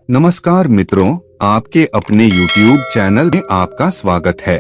नमस्कार मित्रों, आपके अपने YouTube चैनल में आपका स्वागत है।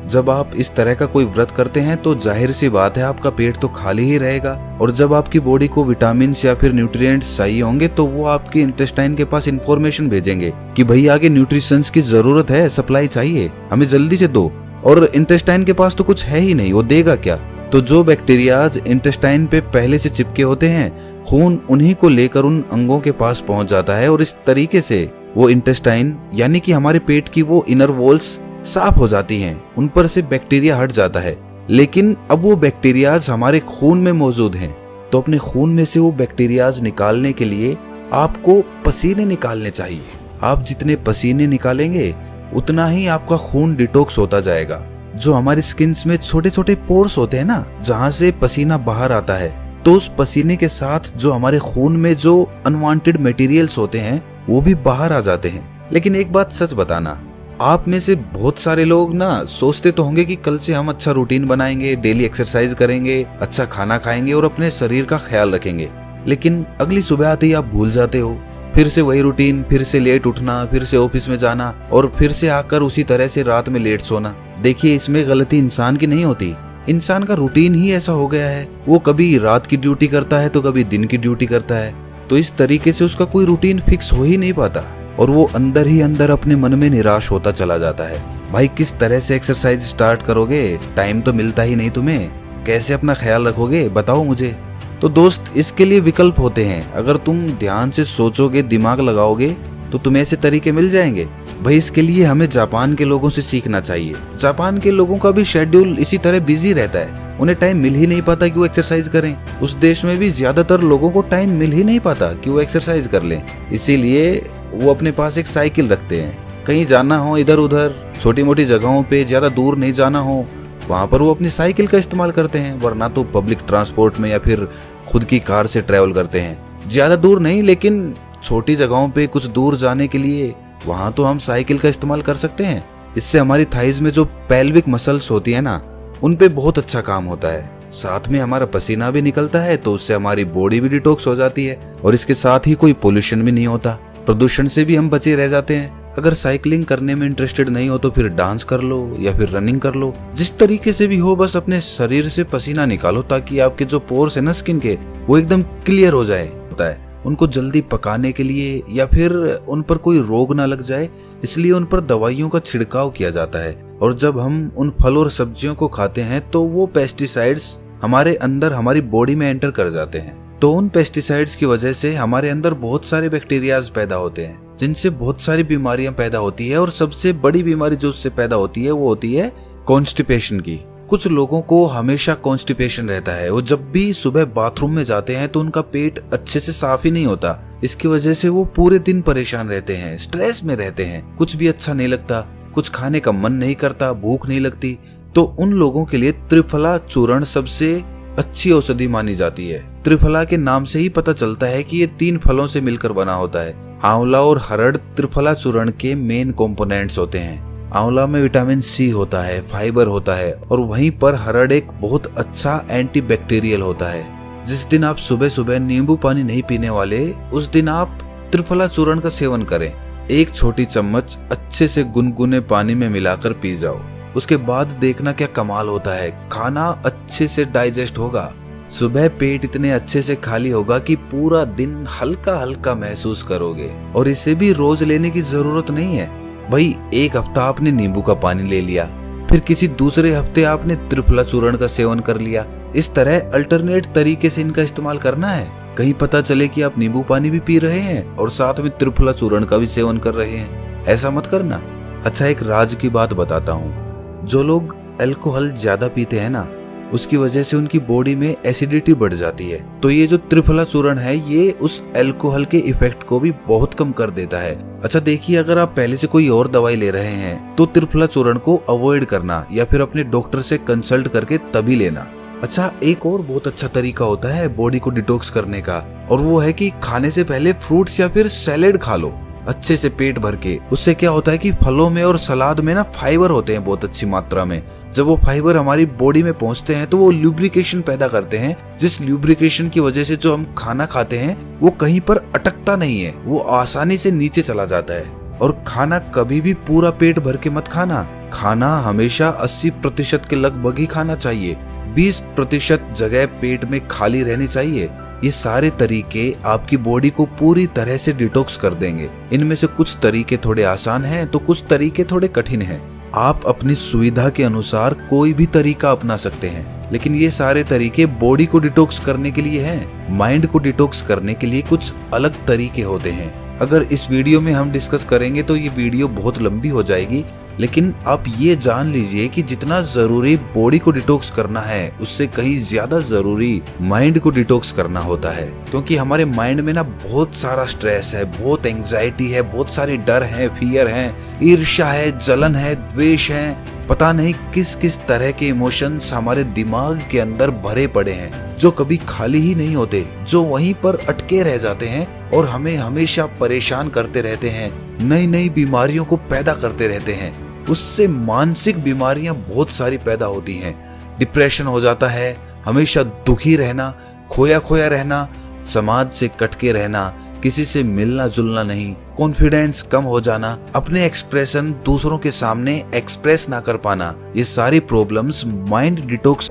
जब आप इस तरह का कोई व्रत करते हैं तो जाहिर सी बात है आपका पेट तो खाली ही रहेगा, और जब आपकी बॉडी को विटामिन या फिर न्यूट्रिएंट्स चाहिए होंगे तो वो आपके इंटेस्टाइन के पास इंफॉर्मेशन भेजेंगे कि भाई आगे न्यूट्रिशंस की जरूरत है, सप्लाई चाहिए, हमें जल्दी से दो। और इंटेस्टाइन के पास तो कुछ है ही नहीं, वो देगा क्या। तो जो बैक्टीरियाज इंटेस्टाइन पे पहले से चिपके होते हैं, खून उन्हीं को लेकर उन अंगों के पास पहुंच जाता है और इस तरीके से वो इंटेस्टाइन यानी कि हमारे पेट की वो इनर वॉल्स साफ हो जाती हैं, उन पर से बैक्टीरिया हट जाता है। लेकिन अब वो बैक्टीरियाज हमारे खून में मौजूद हैं, तो अपने खून में से वो बैक्टीरियाज निकालने के लिए आपको पसीने निकालने चाहिए। आप जितने पसीने निकालेंगे उतना ही आपका खून डिटॉक्स होता जाएगा। जो हमारी स्किन्स में छोटे छोटे पोर्स होते हैं ना, जहाँ से पसीना बाहर आता है, तो उस पसीने के साथ जो हमारे खून में जो अनवांटेड मटेरियल्स होते हैं वो भी बाहर आ जाते हैं। लेकिन एक बात सच बताना, आप में से बहुत सारे लोग ना सोचते तो होंगे कि कल से हम अच्छा रूटीन बनाएंगे, डेली एक्सरसाइज करेंगे, अच्छा खाना खाएंगे और अपने शरीर का ख्याल रखेंगे। लेकिन अगली सुबह आते ही आप भूल जाते हो, फिर से वही रूटीन, फिर से लेट उठना, फिर से ऑफिस में जाना और फिर से आकर उसी तरह से रात में लेट सोना। देखिए, इसमें गलती इंसान की नहीं होती, इंसान का रूटीन ही ऐसा हो गया है। वो कभी रात की ड्यूटी करता है तो कभी दिन की ड्यूटी करता है, तो इस तरीके से उसका कोई रूटीन फिक्स हो ही नहीं पाता और वो अंदर ही अंदर अपने मन में निराश होता चला जाता है। भाई किस तरह से एक्सरसाइज स्टार्ट करोगे, टाइम तो मिलता ही नहीं तुम्हें, कैसे अपना ख्याल रखोगे बताओ मुझे। तो दोस्त, इसके लिए विकल्प होते हैं। अगर तुम ध्यान से सोचोगे, दिमाग लगाओगे तो तुम्हें ऐसे तरीके मिल जाएंगे। भाई इसके लिए हमें जापान के लोगों से सीखना चाहिए। जापान के लोगों का भी शेड्यूल इसी तरह बिजी रहता है, उन्हें टाइम मिल ही नहीं पाता कि वो एक्सरसाइज करें। उस देश में भी ज्यादातर लोगों को टाइम मिल ही नहीं पाता कि वो एक्सरसाइज कर लें, इसीलिए वो अपने पास एक साइकिल रखते हैं। कहीं जाना हो इधर उधर, छोटी मोटी जगहों पे, ज्यादा दूर नहीं जाना हो, वहां पर वो अपनी साइकिल का इस्तेमाल करते हैं, वरना तो पब्लिक ट्रांसपोर्ट में या फिर खुद की कार से ट्रेवल करते हैं। ज्यादा दूर नहीं, लेकिन छोटी जगहों पे कुछ दूर जाने के लिए वहां तो हम साइकिल का इस्तेमाल कर सकते हैं। इससे हमारी थाइज में जो पेल्विक मसल्स होती है ना, उन पे बहुत अच्छा काम होता है। साथ में हमारा पसीना भी निकलता है, तो उससे हमारी बॉडी भी डिटॉक्स हो जाती है और इसके साथ ही कोई पोल्यूशन भी नहीं होता, प्रदूषण से भी हम बचे रह जाते हैं। अगर साइकिलिंग करने में इंटरेस्टेड नहीं हो तो फिर डांस कर लो या फिर रनिंग कर लो, जिस तरीके से भी हो, बस अपने शरीर से पसीना निकालो ताकि आपके जो पोर्स है ना स्किन के, वो एकदम क्लियर हो जाए। होता है उनको जल्दी पकाने के लिए या फिर उन पर कोई रोग ना लग जाए, इसलिए उन पर दवाइयों का छिड़काव किया जाता है। और जब हम उन फल और सब्जियों को खाते हैं तो वो पेस्टिसाइड्स हमारे अंदर, हमारी बॉडी में एंटर कर जाते हैं। तो उन पेस्टिसाइड्स की वजह से हमारे अंदर बहुत सारे बैक्टीरियाज पैदा होते हैं, जिनसे बहुत सारी बीमारियां पैदा होती है। और सबसे बड़ी बीमारी जो उससे पैदा होती है वो होती है कॉन्स्टिपेशन की। कुछ लोगों को हमेशा कॉन्स्टिपेशन रहता है, वो जब भी सुबह बाथरूम में जाते हैं तो उनका पेट अच्छे से साफ ही नहीं होता। इसकी वजह से वो पूरे दिन परेशान रहते हैं, स्ट्रेस में रहते हैं, कुछ भी अच्छा नहीं लगता, कुछ खाने का मन नहीं करता, भूख नहीं लगती। तो उन लोगों के लिए त्रिफला चूर्ण सबसे अच्छी औषधि मानी जाती है। त्रिफला के नाम से ही पता चलता है कि ये 3 फलों से मिलकर बना होता है। आंवला और हरड़ त्रिफला चूर्ण के मेन कंपोनेंट्स होते हैं। आंवला में विटामिन सी होता है, फाइबर होता है, और वहीं पर हरड़ एक बहुत अच्छा एंटीबैक्टीरियल होता है। जिस दिन आप सुबह सुबह नींबू पानी नहीं पीने वाले, उस दिन आप त्रिफला चूर्ण का सेवन करें। 1 छोटी चम्मच अच्छे से गुनगुने पानी में मिलाकर पी जाओ, उसके बाद देखना क्या कमाल होता है। खाना अच्छे से डाइजेस्ट होगा, सुबह पेट इतने अच्छे से खाली होगा कि पूरा दिन हल्का हल्का महसूस करोगे। और इसे भी रोज लेने की जरूरत नहीं है। भाई एक हफ्ता आपने नींबू का पानी ले लिया, फिर किसी दूसरे हफ्ते आपने त्रिफला चूर्ण का सेवन कर लिया। इस तरह अल्टरनेट तरीके से इनका इस्तेमाल करना है। कहीं पता चले कि आप नींबू पानी भी पी रहे हैं और साथ में त्रिफला चूर्ण का भी सेवन कर रहे हैं, ऐसा मत करना। अच्छा, एक राज की बात बताता हूँ। जो लोग अल्कोहल ज्यादा पीते हैं ना, उसकी वजह से उनकी बॉडी में एसिडिटी बढ़ जाती है। तो ये जो त्रिफला चूर्ण है, ये उस अल्कोहल के इफेक्ट को भी बहुत कम कर देता है। अच्छा देखिए, अगर आप पहले से कोई और दवाई ले रहे हैं तो त्रिफला चूर्ण को अवॉइड करना या फिर अपने डॉक्टर से कंसल्ट करके तभी लेना। अच्छा, एक और बहुत अच्छा तरीका होता है बॉडी को डिटॉक्स करने का, और वो है कि खाने से पहले फ्रूट्स या फिर सैलेड खा लो। अच्छे से पेट भर के। उससे क्या होता है कि फलों में और सलाद में ना फाइबर होते हैं बहुत अच्छी मात्रा में। जब वो फाइबर हमारी बॉडी में पहुंचते हैं तो वो ल्यूब्रिकेशन पैदा करते हैं, जिस ल्यूब्रिकेशन की वजह से जो हम खाना खाते हैं वो कहीं पर अटकता नहीं है, वो आसानी से नीचे चला जाता है। और खाना कभी भी पूरा पेट भर के मत खाना, खाना हमेशा 80% के लगभग ही खाना चाहिए, 20% जगह पेट में खाली रहनी चाहिए। ये सारे तरीके आपकी बॉडी को पूरी तरह से डिटॉक्स कर देंगे। इनमें से कुछ तरीके थोड़े आसान हैं तो कुछ तरीके थोड़े कठिन हैं। आप अपनी सुविधा के अनुसार कोई भी तरीका अपना सकते हैं, लेकिन ये सारे तरीके बॉडी को डिटॉक्स करने के लिए हैं। माइंड को डिटॉक्स करने के लिए कुछ अलग तरीके होते हैं। अगर इस वीडियो में हम डिस्कस करेंगे तो ये वीडियो बहुत लंबी हो जाएगी, लेकिन आप ये जान लीजिए कि जितना जरूरी बॉडी को डिटॉक्स करना है उससे कहीं ज्यादा जरूरी माइंड को डिटॉक्स करना होता है। क्योंकि हमारे माइंड में ना बहुत सारा स्ट्रेस है, बहुत एंजाइटी है, बहुत सारे डर है, फियर है, ईर्ष्या है, जलन है, द्वेष है, पता नहीं किस किस तरह के इमोशंस हमारे दिमाग के अंदर भरे पड़े हैं, जो कभी खाली ही नहीं होते, जो वहीं पर अटके रह जाते हैं और हमें हमेशा परेशान करते रहते हैं, नई नई बीमारियों को पैदा करते रहते हैं। उससे मानसिक बीमारियां बहुत सारी पैदा होती हैं। डिप्रेशन हो जाता है, हमेशा दुखी रहना, खोया खोया रहना, समाज से कटके रहना, किसी से मिलना जुलना नहीं, कॉन्फिडेंस कम हो जाना, अपने एक्सप्रेशन दूसरों के सामने एक्सप्रेस ना कर पाना, ये सारी प्रॉब्लम्स माइंड डिटॉक्स।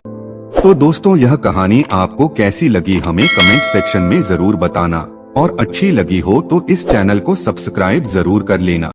तो दोस्तों, यह कहानी आपको कैसी लगी हमें कमेंट सेक्शन में जरूर बताना, और अच्छी लगी हो तो इस चैनल को सब्सक्राइब जरूर कर लेना।